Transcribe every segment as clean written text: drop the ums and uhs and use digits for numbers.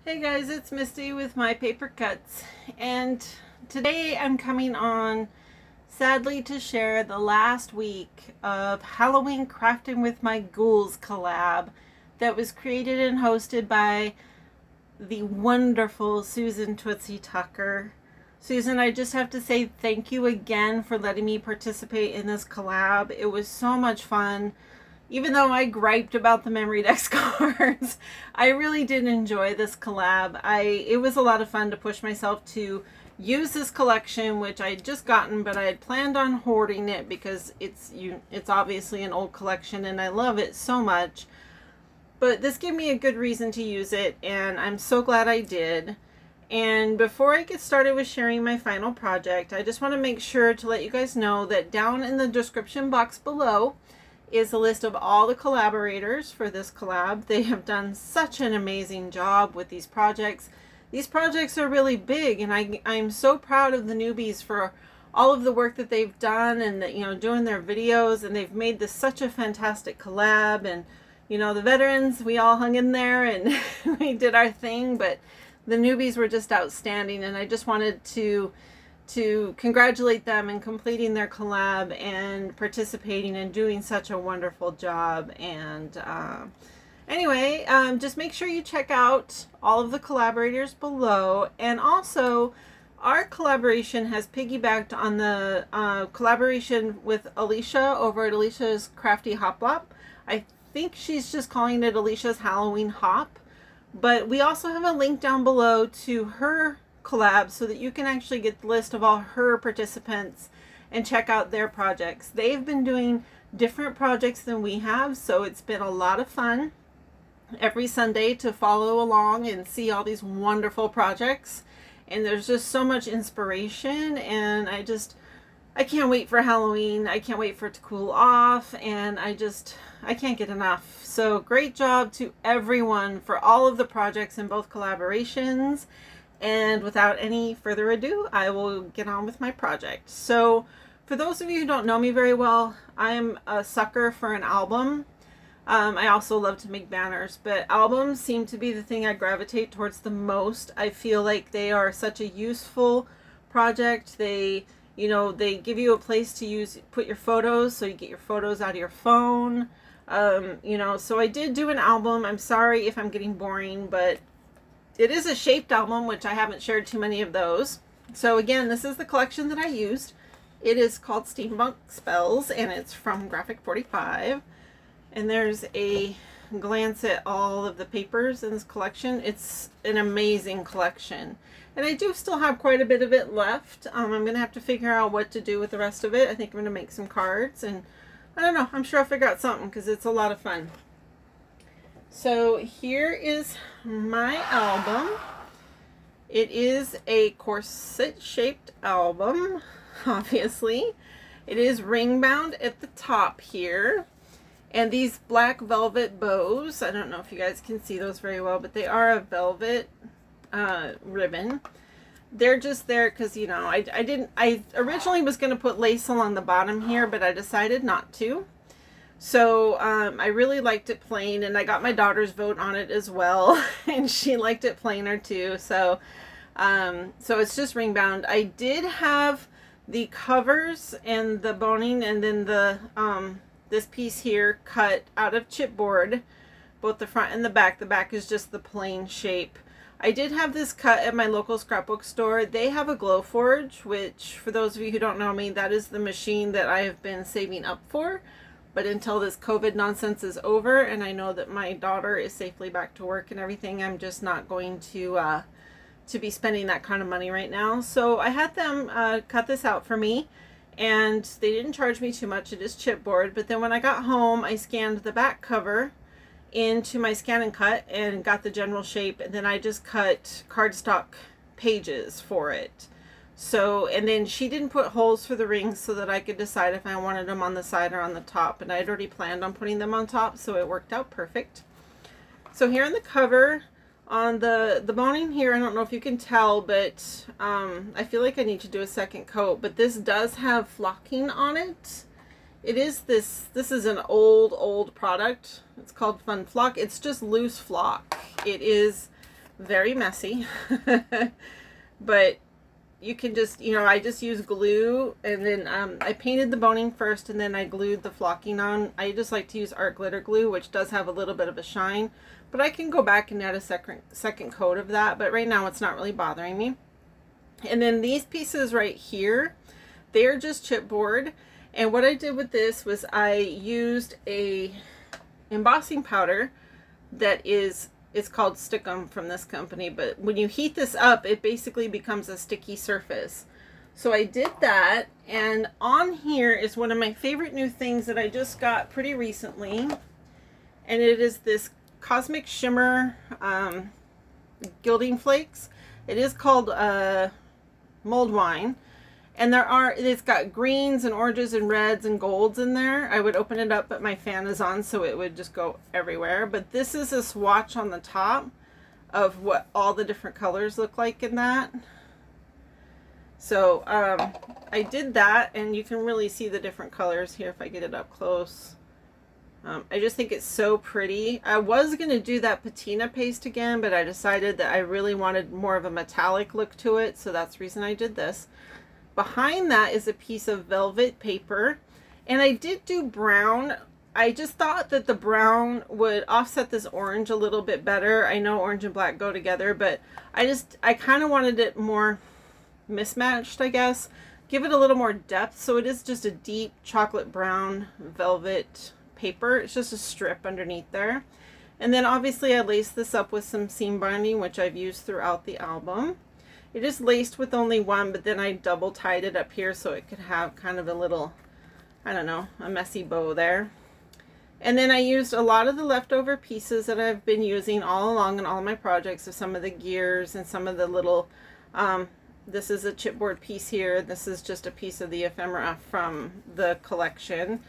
Hey guys, it's Misty with my paper cuts, and today I'm coming on sadly to share the last week of Halloween Crafting with My Ghouls collab that was created and hosted by the wonderful Susan Tootsie Tucker. Susan, I just have to say thank you again for letting me participate in this collab. It was so much fun. Even though I griped about the memory dex cards, I really did enjoy this collab. It was a lot of fun to push myself to use this collection, which I had just gotten, but I had planned on hoarding it because it's obviously an old collection and I love it so much. But this gave me a good reason to use it, and I'm so glad I did. And before I get started with sharing my final project, I just want to make sure to let you guys know that down in the description box below is a list of all the collaborators for this collab. They have done such an amazing job with these projects. These projects are really big, and I'm so proud of the newbies for all of the work that they've done, and doing their videos, and they've made this such a fantastic collab. And the veterans, we all hung in there and we did our thing, but the newbies were just outstanding, and I just wanted to congratulate them in completing their collab and participating and doing such a wonderful job. And anyway, just make sure you check out all of the collaborators below. And also, our collaboration has piggybacked on the collaboration with Alicia over at Alicia's Crafty Hop Lop. I think she's just calling it Alicia's Halloween Hop, but we also have a link down below to her collab so that you can actually get the list of all her participants and check out their projects. They've been doing different projects than we have, so it's been a lot of fun every Sunday to follow along and see all these wonderful projects. And there's just so much inspiration, and I can't wait for Halloween. I can't wait for it to cool off, and I can't get enough. So great job to everyone for all of the projects in both collaborations. And without any further ado, I will get on with my project. So for those of you who don't know me very well, I'm a sucker for an album. I also love to make banners, but albums seem to be the thing I gravitate towards the most. I feel like they are such a useful project. They give you a place to put your photos, so you get your photos out of your phone. So I did do an album. I'm sorry if I'm getting boring, but it is a shaped album, which I haven't shared too many of those. So again, this is the collection that I used. It is called Steampunk Spells, and it's from Graphic 45. And there's a glance at all of the papers in this collection. It's an amazing collection. And I do still have quite a bit of it left. I'm going to have to figure out what to do with the rest of it. I think I'm going to make some cards, and I don't know. I'm sure I'll figure out something because it's a lot of fun. So here is my album. It is a corset-shaped album, obviously. It is ring-bound at the top here. And these black velvet bows, I don't know if you guys can see those very well, but they are a velvet ribbon. They're just there because, I originally was going to put lace along the bottom here, but I decided not to. So I really liked it plain, and I got my daughter's vote on it as well, and she liked it plainer too. So so it's just ring bound. I did have the covers and the boning, and then the this piece here cut out of chipboard, both the front and the back. The back is just the plain shape. I did have this cut at my local scrapbook store. They have a Glowforge, which, for those of you who don't know me, that is the machine that I have been saving up for. But until this COVID nonsense is over and I know that my daughter is safely back to work and everything, I'm just not going to be spending that kind of money right now. So I had them cut this out for me, and they didn't charge me too much. It is chipboard. But then when I got home, I scanned the back cover into my scan and cut and got the general shape, and then I just cut cardstock pages for it. So, and then she didn't put holes for the rings so that I could decide if I wanted them on the side or on the top, and I had already planned on putting them on top, so it worked out perfect. So here on the cover, on the boning here, I don't know if you can tell, but I feel like I need to do a second coat, but this does have flocking on it. It is this is an old product. It's called Fun Flock. It's just loose flock. It is very messy. But you can just, you know, I just use glue, and then I painted the boning first, and then I glued the flocking on. I just like to use art glitter glue, which does have a little bit of a shine, but I can go back and add a second coat of that, but right now it's not really bothering me. And then these pieces right here, they're just chipboard, and what I did with this was I used a embossing powder that is, it's called Stickum from this company, but when you heat this up, it basically becomes a sticky surface. So I did that, and on here is one of my favorite new things that I just got pretty recently, and it is this Cosmic Shimmer gilding flakes. It is called mulled wine, and it's got greens and oranges and reds and golds in there. I would open it up, but my fan is on, so it would just go everywhere. But this is a swatch on the top of what all the different colors look like in that. So I did that, and you can really see the different colors here if I get it up close. I just think it's so pretty. I was going to do that patina paste again, but I decided that I really wanted more of a metallic look to it, so that's the reason I did this. Behind that is a piece of velvet paper, and I did do brown. I just thought that the brown would offset this orange a little bit better. I know orange and black go together, but I kind of wanted it more mismatched, I guess. Give it a little more depth, so it is just a deep chocolate brown velvet paper. It's just a strip underneath there. And then obviously I laced this up with some seam binding, which I've used throughout the album. It is laced with only one, but then I double tied it up here so it could have kind of a little, I don't know, a messy bow there. And then I used a lot of the leftover pieces that I've been using all along in all my projects, of some of the gears and some of the little, this is a chipboard piece here. This is just a piece of the ephemera from the collection.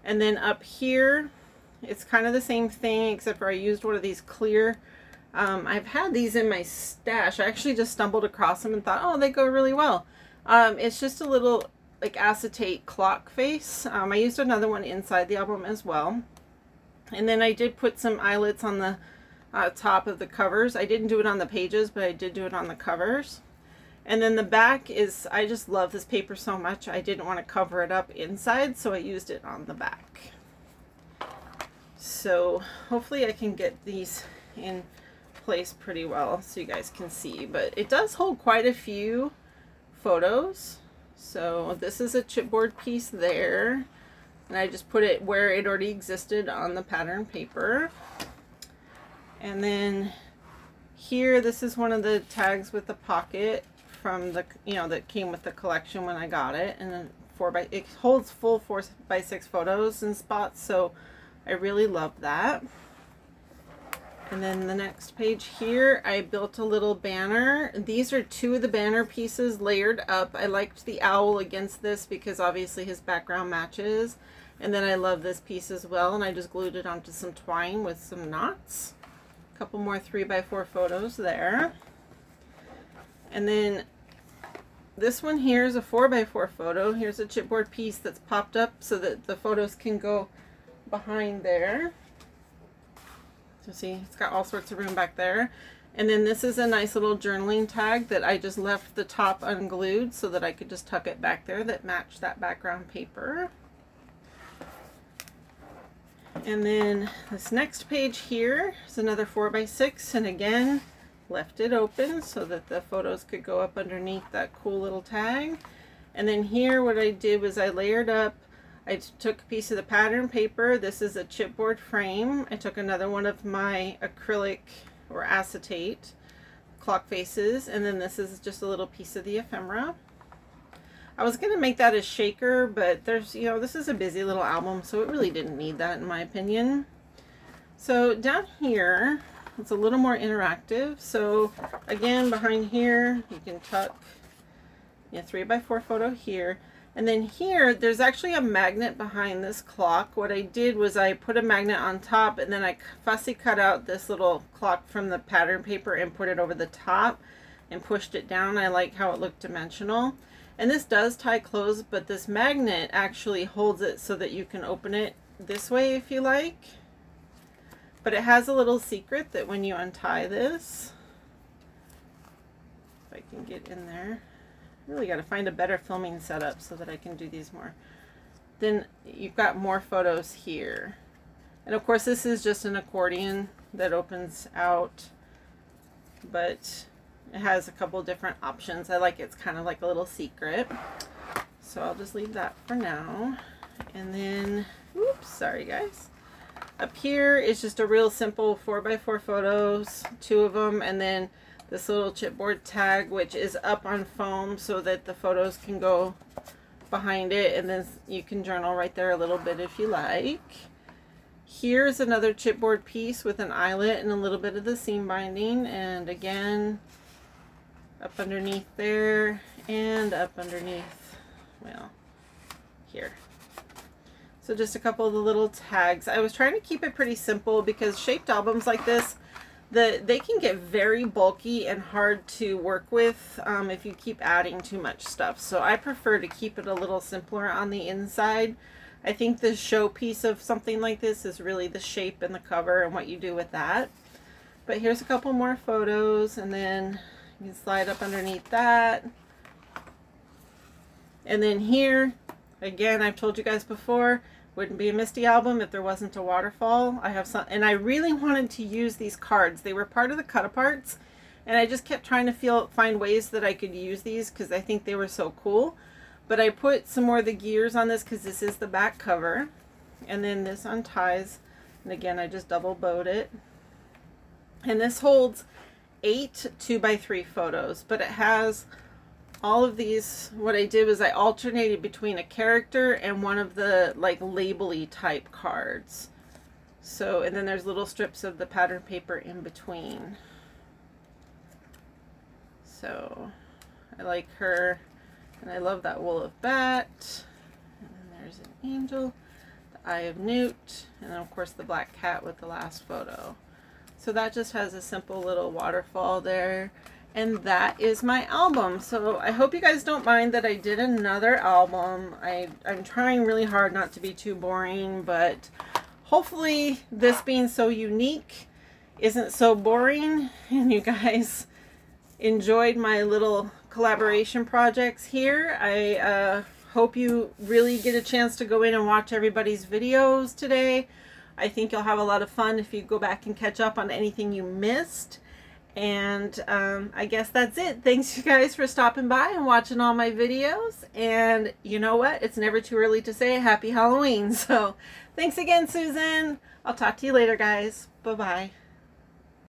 And then up here, it's kind of the same thing, except for I used one of these clear, I've had these in my stash. I actually just stumbled across them and thought, oh, they go really well. It's just a little like acetate clock face. I used another one inside the album as well. And then I did put some eyelets on the top of the covers. I didn't do it on the pages, but I did do it on the covers. And then the back is, I just love this paper so much, I didn't want to cover it up inside, so I used it on the back. So hopefully I can get these in place pretty well so you guys can see, but it does hold quite a few photos. So this is a chipboard piece there, and I just put it where it already existed on the pattern paper. And then here, this is one of the tags with the pocket from the, you know, that came with the collection when I got it, and then it holds full 4x6 photos and spots, so I really love that. And then the next page here, I built a little banner. These are two of the banner pieces layered up. I liked the owl against this because obviously his background matches. And then I love this piece as well, and I just glued it onto some twine with some knots. A couple more 3x4 photos there. And then this one here is a 4x4 photo. Here's a chipboard piece that's popped up so that the photos can go behind there. So see, it's got all sorts of room back there. And then this is a nice little journaling tag that I just left the top unglued so that I could just tuck it back there that matched that background paper. And then this next page here is another 4x6, and again left it open so that the photos could go up underneath that cool little tag. And then here what I did was I layered up, I took a piece of the pattern paper. This is a chipboard frame. I took another one of my acrylic or acetate clock faces, and then this is just a little piece of the ephemera. I was going to make that a shaker, but there's, you know, this is a busy little album, so it really didn't need that in my opinion. So down here, it's a little more interactive. So again, behind here, you can tuck a 3x4 photo here. And then here, there's actually a magnet behind this clock. What I did was I put a magnet on top, and then I fussy cut out this little clock from the pattern paper and put it over the top and pushed it down. I like how it looked dimensional. And this does tie closed, but this magnet actually holds it so that you can open it this way if you like. But it has a little secret that when you untie this, I can get in there. Really got to find a better filming setup so that I can do these more. Then you've got more photos here. And of course this is just an accordion that opens out, but it has a couple different options. I like it's kind of like a little secret. So I'll just leave that for now. And then, oops, sorry guys. Up here is just a real simple 4x4 photos, 2 of them, and then this little chipboard tag, which is up on foam so that the photos can go behind it, and then you can journal right there a little bit if you like. Here's another chipboard piece with an eyelet and a little bit of the seam binding, and again up underneath there and up underneath, well, here. So just a couple of the little tags. I was trying to keep it pretty simple because shaped albums like this, they can get very bulky and hard to work with if you keep adding too much stuff. So I prefer to keep it a little simpler on the inside. I think the showpiece of something like this is really the shape and the cover and what you do with that. But here's a couple more photos, and then you can slide up underneath that. And then here, again, I've told you guys before, wouldn't be a Misty album if there wasn't a waterfall. I have some, and I really wanted to use these cards. They were part of the cut-aparts, and I just kept trying to find ways that I could use these because I think they were so cool. But I put some more of the gears on this because this is the back cover, and then this unties, and again I just double bowed it. And this holds 8 2x3 photos, but it has all of these. What I did was I alternated between a character and one of the like label-y type cards. So, and then there's little strips of the pattern paper in between. So I like her, and I love that wool of bat. And then there's an angel, the eye of newt, and then of course the black cat with the last photo. So that just has a simple little waterfall there. And that is my album. So I hope you guys don't mind that I did another album. I'm trying really hard not to be too boring, but hopefully this being so unique isn't so boring, and you guys enjoyed my little collaboration projects here. I hope you really get a chance to go in and watch everybody's videos today. I think you'll have a lot of fun if you go back and catch up on anything you missed. And I guess that's it. Thanks you guys for stopping by and watching all my videos. And you know what? It's never too early to say happy Halloween. So thanks again, Susan. I'll talk to you later, guys. Bye-bye.